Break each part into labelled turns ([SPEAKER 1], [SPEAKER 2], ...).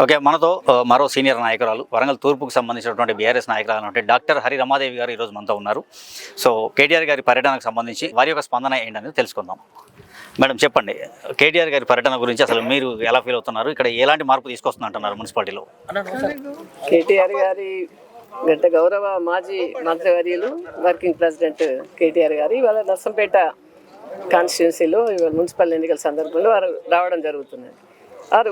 [SPEAKER 1] Okay, మనతో మరో senior నాయకురాలు వరంగల్ తూర్పుకు సంబంధించినటువంటి బీఆర్ఎస్ నాయకురాలు అంటే డాక్టర్ హరి రమాదేవి గారు ఈరోజు మనతో ఉన్నారు. సో కేటీఆర్ గారి పర్యటనకు సంబంధించి వారి యొక్క స్పందన ఏంటనేది తెలుసుకుందాం. మేడం చెప్పండి, కేటీఆర్ గారి పర్యటన గురించి అసలు మీరు ఎలా ఫీల్ అవుతున్నారు? ఇక్కడ ఎలాంటి మార్పు తీసుకొస్తున్నట్టున్నారు మున్సిపాలిటీలో?
[SPEAKER 2] కేటీఆర్ గారి గంట గౌరవ మాజీ మంత్రివర్యులు వర్కింగ్ ప్రెసిడెంట్ కేటీఆర్ గారు ఇవాళ నర్సంపేట కాన్స్టిట్యున్సీలో ఇవాళ మున్సిపల్ ఎన్నికల సందర్భంలో వారు రావడం జరుగుతున్నది. వారు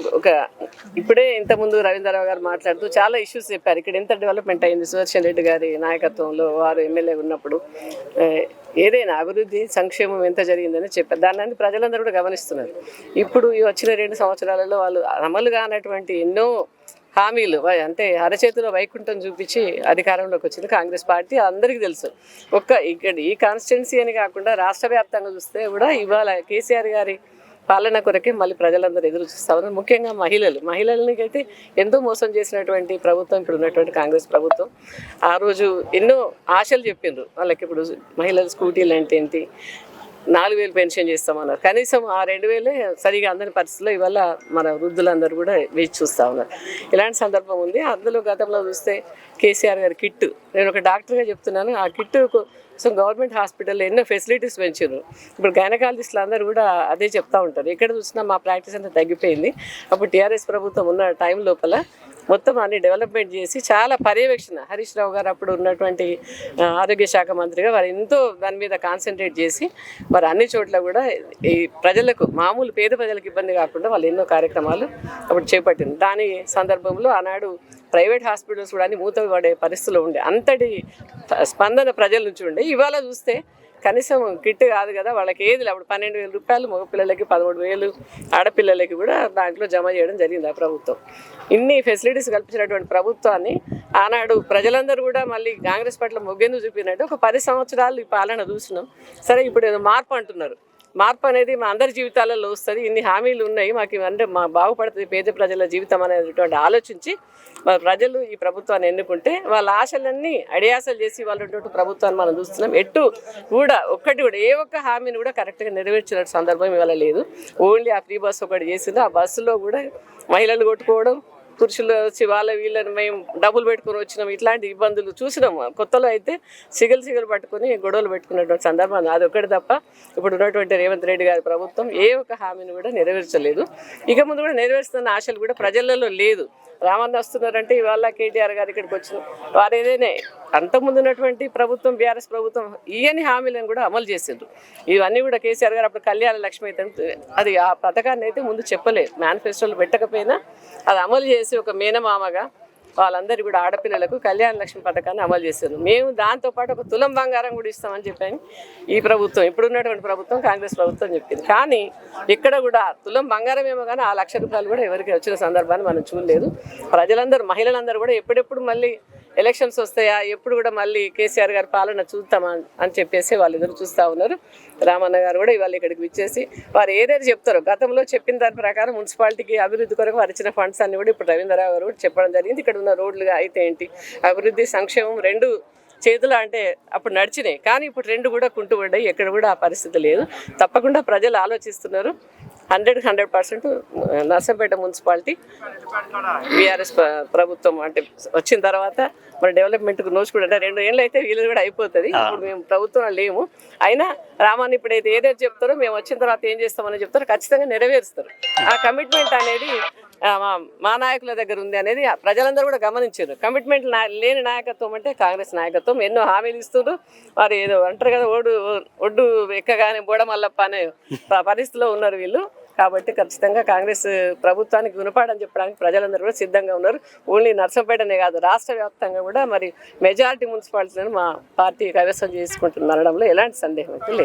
[SPEAKER 2] ఇప్పుడే ఇంతకుముందు రవీంద్రరావు గారు మాట్లాడుతూ చాలా ఇష్యూస్ చెప్పారు. ఇక్కడ ఎంత డెవలప్మెంట్ అయింది సుదర్శన్ రెడ్డి గారి నాయకత్వంలో వారు ఎమ్మెల్యే ఉన్నప్పుడు, ఏదైనా అభివృద్ధి సంక్షేమం ఎంత జరిగిందని చెప్పారు. దాన్ని ప్రజలందరూ కూడా గమనిస్తున్నారు. ఇప్పుడు ఈ వచ్చిన 2 సంవత్సరాలలో వాళ్ళు అమలు కానటువంటి ఎన్నో హామీలు అంటే అరచేతిలో వైకుంఠం చూపించి అధికారంలోకి వచ్చింది కాంగ్రెస్ పార్టీ, అందరికీ తెలుసు. ఇక్కడ ఈ కాన్స్టిట్యున్సీ అని కాకుండా రాష్ట్ర వ్యాప్తంగా చూస్తే కూడా ఇవాళ కేసీఆర్ గారి పాలన కొరకే మళ్ళీ ప్రజలందరూ ఎదురు చూస్తూ ఉన్నారు. ముఖ్యంగా మహిళలకైతే ఎంతో మోసం చేసినటువంటి ప్రభుత్వం ఇప్పుడు ఉన్నటువంటి కాంగ్రెస్ ప్రభుత్వం. ఆ రోజు ఎన్నో ఆశలు చెప్పిండ్రు వాళ్ళకి. ఇప్పుడు మహిళల స్కూటీలు అంటే ఏంటి, 4,000 పెన్షన్ చేస్తామన్నారు. కనీసం ఆ 2,000 సరిగా అందని పరిస్థితుల్లో ఇవాళ మన వృద్ధులందరూ కూడా వేచి చూస్తూ ఉన్నారు. ఇలాంటి సందర్భం ఉంది. అందులో గతంలో చూస్తే కేసీఆర్ గారి కిట్టు, నేను ఒక డాక్టర్గా చెప్తున్నాను, ఆ కిట్టు సో గవర్నమెంట్ హాస్పిటల్లో ఎన్నో ఫెసిలిటీస్ పెంచారు. ఇప్పుడు గైనకాలజిస్టులు అందరూ కూడా అదే చెప్తూ ఉంటారు. ఎక్కడ చూసినా మా ప్రాక్టీస్ అంతా తగ్గిపోయింది. అప్పుడు టీఆర్ఎస్ ప్రభుత్వం ఉన్న టైం లోపల మొత్తం అన్ని డెవలప్మెంట్ చేసి చాలా పర్యవేక్షణ, హరీష్ రావు గారు అప్పుడు ఉన్నటువంటి ఆరోగ్య శాఖ మంత్రిగా వారు ఎంతో దాని మీద కాన్సన్ట్రేట్ చేసి మరి అన్ని చోట్ల కూడా ఈ ప్రజలకు, మామూలు పేద ప్రజలకు ఇబ్బంది కాకుండా వాళ్ళు ఎన్నో కార్యక్రమాలు అప్పుడు చేపట్టింది. దాని సందర్భంలో ఆనాడు ప్రైవేట్ హాస్పిటల్స్ కూడా అన్ని మూతపడే పరిస్థితులు ఉండే, అంతటి స్పందన ప్రజల నుంచి ఉండే. ఇవాళ చూస్తే కనీసం కిట్ కాదు కదా వాళ్ళకి ఏది, అప్పుడు 12,000 రూపాయలు మగపిల్లలకి, 13,000 ఆడపిల్లలకి కూడా దాంట్లో జమ చేయడం జరిగింది ఆ ప్రభుత్వం. ఇన్ని ఫెసిలిటీస్ కల్పించినటువంటి ప్రభుత్వాన్ని ఆనాడు ప్రజలందరూ కూడా మళ్ళీ కాంగ్రెస్ పట్ల మొగ్గెందుకు చూపినట్టు ఒక 10 సంవత్సరాలు ఈ పాలన చూసినాం. సరే ఇప్పుడు ఏదో మార్పు అంటున్నారు. మార్పు అనేది మా అందరి జీవితాలలో వస్తుంది. ఇన్ని హామీలు ఉన్నాయి మాకు, ఇవంటే మా బాగుపడుతుంది పేద ప్రజల జీవితం అనేటువంటి ఆలోచించి మా ప్రజలు ఈ ప్రభుత్వాన్ని ఎన్నుకుంటే వాళ్ళ ఆశలన్నీ అడియాసలు చేసి వాళ్ళటువంటి ప్రభుత్వాన్ని మనం చూస్తున్నాం. ఎటు కూడా ఒక్కటి కూడా ఏ ఒక్క హామీని కూడా కరెక్ట్గా నెరవేర్చిన సందర్భం ఇవాళ లేదు. ఓన్లీ ఆ ఫ్రీ బస్సు ఒకటి చేసింది. ఆ బస్సులో కూడా మహిళలు కొట్టుకోవడం, పురుషులు వచ్చి వీళ్ళని మేము డబ్బులు పెట్టుకుని వచ్చినాం, ఇట్లాంటి ఇబ్బందులు చూసినాం. కొత్తలో అయితే సిగలు పట్టుకుని గొడవలు పెట్టుకున్నటువంటి సందర్భం అది ఒకటి తప్ప ఇప్పుడు ఉన్నటువంటి రేవంత్ రెడ్డి గారి ప్రభుత్వం ఏ ఒక్క హామీని కూడా నెరవేర్చలేదు. ఇక ముందు కూడా నెరవేరుస్తున్న ఆశలు కూడా ప్రజలలో లేదు. రామన్న వస్తున్నారంటే ఇవాళ కేటీఆర్ గారు ఇక్కడికి వచ్చిన వారు ఏదైనా అంతకుముందు ఉన్నటువంటి ప్రభుత్వం బీఆర్ఎస్ ప్రభుత్వం ఈయని హామీలను కూడా అమలు చేసిండ్రు. ఇవన్నీ కూడా కేసీఆర్ గారు అప్పుడు కళ్యాణ లక్ష్మి అయితే అది ఆ పథకాన్ని అయితే ముందు చెప్పలేదు, మేనిఫెస్టోలో పెట్టకపోయినా అది అమలు చేసి ఒక మేనమామగా వాళ్ళందరూ కూడా ఆడపిల్లలకు కళ్యాణ లక్ష్మి పథకాన్ని అమలు చేశారు. మేము దాంతోపాటు ఒక తులం బంగారం కూడా ఇస్తామని చెప్పాను ఈ ప్రభుత్వం, ఇప్పుడున్నటువంటి ప్రభుత్వం కాంగ్రెస్ ప్రభుత్వం చెప్పింది. కానీ ఇక్కడ కూడా తులం బంగారం ఏమో కానీ ఆ 1,00,000 రూపాయలు కూడా ఎవరికి వచ్చిన సందర్భాన్ని మనం చూడలేదు. ప్రజలందరూ, మహిళలందరూ కూడా ఎప్పుడెప్పుడు మళ్ళీ ఎలక్షన్స్ వస్తాయా, ఎప్పుడు కూడా మళ్ళీ కేసీఆర్ గారి పాలన చూద్దామా అని చెప్పేసి వాళ్ళు ఎదురు చూస్తూ ఉన్నారు. రామన్న గారు కూడా ఇవాళ ఇక్కడికి విచ్చేసి వారు ఏదైతే చెప్తారో గతంలో చెప్పిన దాని ప్రకారం మున్సిపాలిటీకి అభివృద్ధి కొరకు వారు ఇచ్చిన ఫండ్స్ అన్ని కూడా ఇప్పుడు రవీంద్రరావు గారు కూడా చెప్పడం జరిగింది. ఇక్కడ ఉన్న రోడ్లు అయితే ఏంటి, అభివృద్ధి సంక్షేమం 2 చేతులు అంటే అప్పుడు నడిచినాయి, కానీ ఇప్పుడు 2 కూడా కుంటుపడ్డాయి. ఎక్కడ కూడా ఆ పరిస్థితి లేదు. తప్పకుండా ప్రజలు ఆలోచిస్తున్నారు. 100% నర్సంపేట మున్సిపాలిటీ బీఆర్ఎస్ ప్రభుత్వం అంటే వచ్చిన తర్వాత మన డెవలప్మెంట్కు నోచుకుంటే 2 ఏళ్ళు అయితే వీళ్ళు కూడా అయిపోతుంది. ఇప్పుడు మేము ప్రభుత్వం లేము. అయినా రామాన్ని ఇప్పుడైతే ఏదైతే చెప్తారో మేము వచ్చిన తర్వాత ఏం చేస్తామని చెప్తారో ఖచ్చితంగా నెరవేరుస్తారు. ఆ కమిట్మెంట్ అనేది మా నాయకుల దగ్గర ఉంది అనేది ప్రజలందరూ కూడా గమనించారు. కమిట్మెంట్ లేని నాయకత్వం అంటే కాంగ్రెస్ నాయకత్వం. ఎన్నో హామీలు ఇస్తున్నారు. వారు ఏదో అంటారు కదా, ఒడ్డు ఎక్కగానే బోడమల్లప్ప అనే పరిస్థితిలో ఉన్నారు వీళ్ళు. కాబట్టి ఖచ్చితంగా కాంగ్రెస్ ప్రభుత్వానికి గుణపాఠం చెప్పడానికి ప్రజలందరూ కూడా సిద్ధంగా ఉన్నారు. ఓన్లీ నర్సంపేటనే కాదు, రాష్ట్ర వ్యాప్తంగా కూడా మరి మెజారిటీ మున్సిపాలిటీలను మా పార్టీ కైవసం చేసుకుంటున్నడంలో ఎలాంటి సందేహం అయితే లేదు.